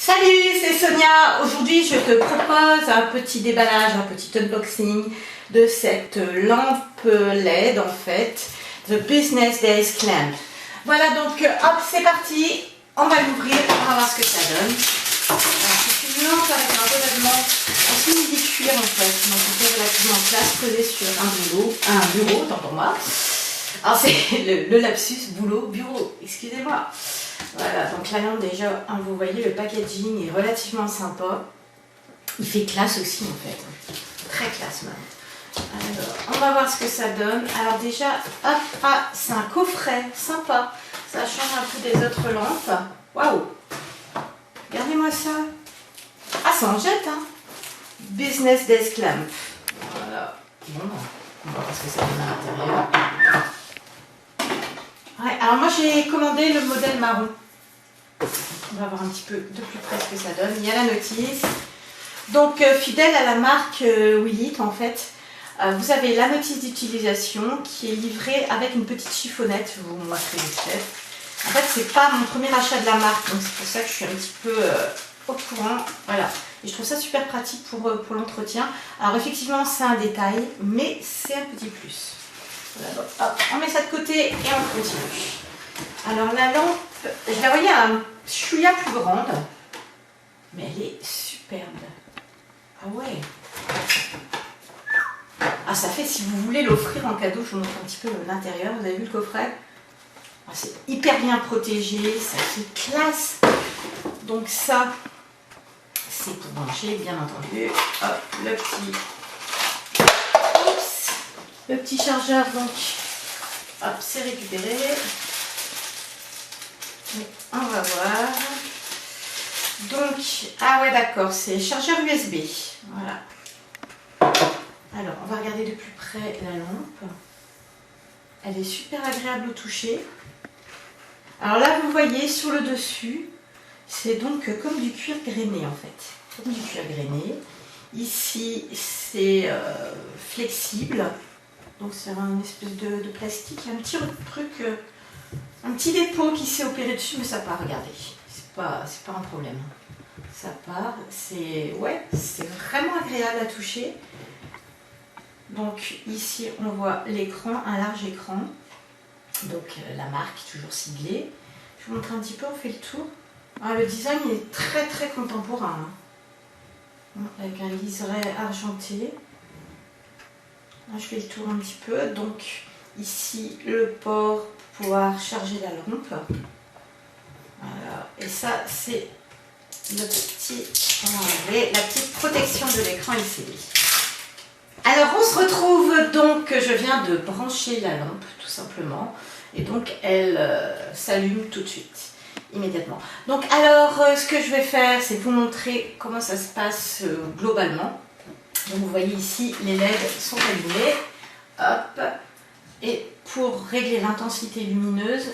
Salut, c'est Sonia. Aujourd'hui, je te propose un petit déballage, un petit unboxing de cette lampe LED en fait, The Business Desk Lamp. Voilà, donc hop, c'est parti. On va l'ouvrir, on va voir ce que ça donne. C'est une lampe avec un revêtement en simili-cuir en fait, donc c'est relativement classe, posée sur un bureau, tant pour moi. Alors c'est le lapsus, boulot, bureau, excusez-moi. Voilà, donc la lampe déjà, hein, vous voyez, le packaging est relativement sympa. Il fait classe aussi en fait, très classe même. Alors, on va voir ce que ça donne. Alors déjà, hop, ah, c'est un coffret, sympa. Ça change un peu des autres lampes. Waouh! Regardez-moi ça. Ah, ça en jette, hein. Business Desk Lamp. Voilà. Bon, on va voir ce que ça donne à l'intérieur. Ouais, alors moi j'ai commandé le modèle marron. On va voir un petit peu de plus près ce que ça donne. Il y a la notice. Donc fidèle à la marque Willit en fait, vous avez la notice d'utilisation qui est livrée avec une petite chiffonnette. Je vous montrerai vite fait. En fait c'est pas mon premier achat de la marque, donc c'est pour ça que je suis un petit peu au courant. Voilà. Et je trouve ça super pratique pour l'entretien. Alors effectivement c'est un détail, mais c'est un petit plus. Voilà, donc, hop, on met ça de côté et on continue. Alors la lampe, je la voyais un chouïa plus grande, mais elle est superbe. Ah ouais. Ah ça fait, si vous voulez l'offrir en cadeau, je vous montre un petit peu l'intérieur. Vous avez vu le coffret? Ah, c'est hyper bien protégé, ça fait classe. Donc ça, c'est pour brancher, bien entendu. Hop, le petit chargeur, donc, hop, c'est récupéré. Et on va voir. Donc, ah ouais, d'accord, c'est chargeur USB. Voilà. Alors, on va regarder de plus près la lampe. Elle est super agréable au toucher. Alors là, vous voyez, sur le dessus, c'est donc comme du cuir grainé, en fait. Comme du cuir grainé. Ici, c'est flexible. Donc c'est un espèce de plastique, il y a un petit truc, un petit dépôt qui s'est opéré dessus, mais ça part, regardez, c'est pas un problème. Ça part, c'est vraiment agréable à toucher. Donc ici on voit l'écran, un large écran, donc la marque toujours ciblée. Je vous montre un petit peu, on fait le tour. Ah, le design est très très contemporain, hein. Avec un liseré argenté. Je fais le tour un petit peu, donc ici le port pour pouvoir charger la lampe. Voilà. Et ça c'est la petite protection de l'écran LCD. Alors on se retrouve donc, je viens de brancher la lampe tout simplement, et donc elle s'allume tout de suite, immédiatement. Donc alors ce que je vais faire, c'est vous montrer comment ça se passe globalement. Donc vous voyez ici, les LED sont allumés, hop, et pour régler l'intensité lumineuse,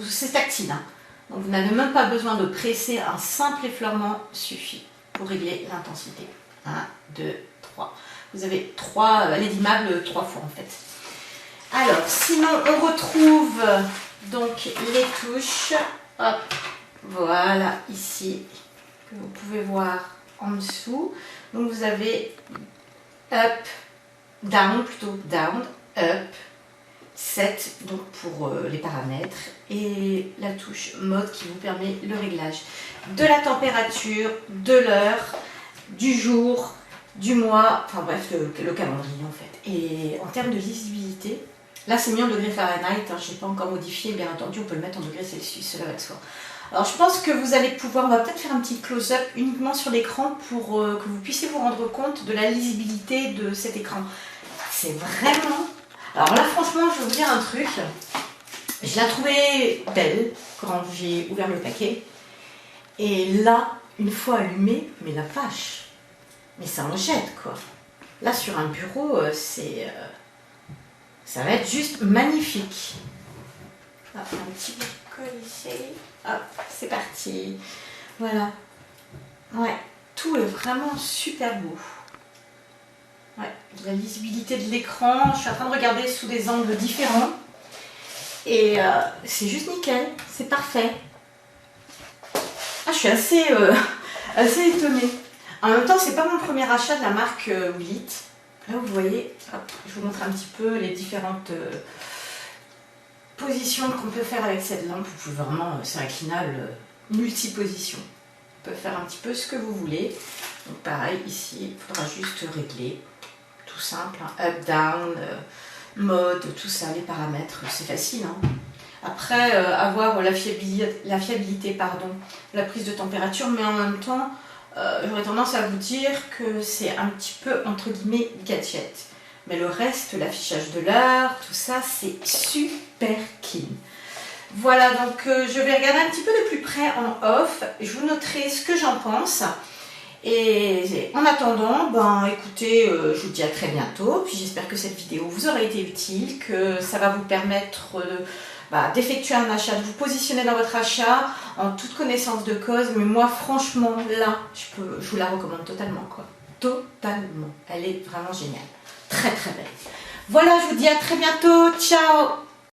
c'est tactile, hein. Donc vous n'avez même pas besoin de presser, un simple effleurement suffit pour régler l'intensité. 1, 2, 3. Vous avez LED immables 3 fois en fait. Alors, sinon on retrouve donc les touches, hop, voilà, ici, que vous pouvez voir en dessous. Donc vous avez up, down, plutôt down, up, set, donc pour les paramètres, et la touche mode qui vous permet le réglage de la température, de l'heure, du jour, du mois, enfin bref, le calendrier en fait. Et en termes de lisibilité, là c'est mis en degrés Fahrenheit, hein, je n'ai pas encore modifié, bien entendu on peut le mettre en degrés Celsius, cela va de soi. Alors je pense que vous allez pouvoir, on va peut-être faire un petit close-up uniquement sur l'écran pour que vous puissiez vous rendre compte de la lisibilité de cet écran. C'est vraiment... Alors là franchement je vais vous dire un truc, je l'ai trouvée belle quand j'ai ouvert le paquet. Et là, une fois allumée, mais la vache, mais ça en jette quoi. Là sur un bureau, ça va être juste magnifique. Hop, un petit colle ici. Hop, c'est parti. Voilà. Ouais, tout est vraiment super beau. Ouais, la lisibilité de l'écran, je suis en train de regarder sous des angles différents. Et c'est juste nickel, c'est parfait. Ah, je suis assez assez étonnée. En même temps, c'est pas mon premier achat de la marque Willit. Là, vous voyez, hop, je vous montre un petit peu les différentes positions qu'on peut faire avec cette lampe. Vous pouvez vraiment, c'est inclinable, multi-position. Vous pouvez faire un petit peu ce que vous voulez. Donc pareil, ici, il faudra juste régler. Tout simple, hein, up, down, mode, tout ça, les paramètres, c'est facile. Hein. Après, avoir la fiabilité, pardon, la prise de température, mais en même temps, j'aurais tendance à vous dire que c'est un petit peu, entre guillemets, gadget. Mais le reste, l'affichage de l'heure, tout ça, c'est super clean. Voilà, donc je vais regarder un petit peu de plus près en off. Je vous noterai ce que j'en pense. Et en attendant, ben écoutez, je vous dis à très bientôt. Puis j'espère que cette vidéo vous aura été utile, que ça va vous permettre d'effectuer un achat, de vous positionner dans votre achat en toute connaissance de cause. Mais moi, franchement, là, je vous la recommande totalement, quoi. Totalement. Elle est vraiment géniale. Très, très belle. Voilà, je vous dis à très bientôt. Ciao!